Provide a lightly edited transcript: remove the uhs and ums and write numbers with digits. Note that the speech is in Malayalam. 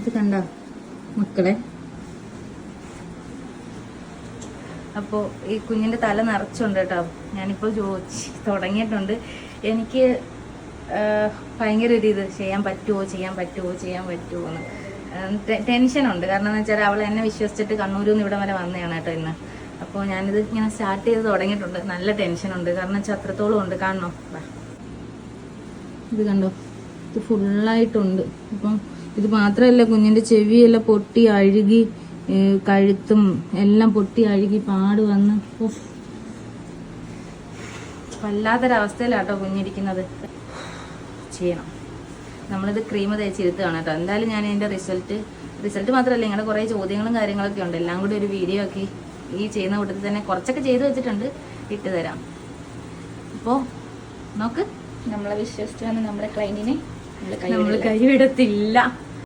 ഇത് കണ്ടോ മക്കളെ? അപ്പോൾ ഈ കുഞ്ഞിൻ്റെ തല നിറച്ചുണ്ട് കേട്ടോ. ഞാനിപ്പോൾ തുടങ്ങിയിട്ടുണ്ട്. എനിക്ക് ഭയങ്കര ഒരു ഇത് ചെയ്യാൻ പറ്റുമോ എന്ന് ടെൻഷനുണ്ട്. കാരണം എന്ന് വെച്ചാൽ അവൾ എന്നെ വിശ്വസിച്ചിട്ട് കണ്ണൂരിൽ നിന്ന് ഇവിടെ വരെ വന്നതാണ് കേട്ടോ ഇന്ന്. അപ്പോൾ ഞാനിത് ഇങ്ങനെ സ്റ്റാർട്ട് ചെയ്ത് തുടങ്ങിയിട്ടുണ്ട്. നല്ല ടെൻഷനുണ്ട്. കാരണം വെച്ചാൽ അത്രത്തോളം ഉണ്ട്. കാണണോ? ഇത് കണ്ടോ, ഇത് ഫുള്ളായിട്ടുണ്ട്. അപ്പം ഇത് മാത്രമല്ല, കുഞ്ഞിൻ്റെ ചെവിയെല്ലാം പൊട്ടി അഴുകി, കഴുത്തും എല്ലാം പൊട്ടി അഴുകി പാട് വന്ന് വല്ലാത്തൊരവസ്ഥയിലാട്ടോ കുഞ്ഞിരിക്കുന്നത്. ചെയ്യണം. നമ്മളിത് ക്രീം തേച്ചിരുത്തുകയാണ് കേട്ടോ. എന്തായാലും ഞാൻ ഇതിൻ്റെ റിസൾട്ട് മാത്രമല്ല, നിങ്ങളുടെ കുറേ ചോദ്യങ്ങളും കാര്യങ്ങളൊക്കെ ഉണ്ട്. എല്ലാം കൂടി ഒരു വീഡിയോ ആക്കി ഈ ചെയ്യുന്ന കൂട്ടത്തിൽ തന്നെ കുറച്ചൊക്കെ ചെയ്ത് വെച്ചിട്ടുണ്ട്, ഇട്ട് തരാം. അപ്പോൾ നോക്ക്, നമ്മളെ വിശ്വസിച്ച് വന്ന് നമ്മുടെ ക്ലൈൻറ്റിനെ നമ്മൾ കൈവിടത്തില്ല.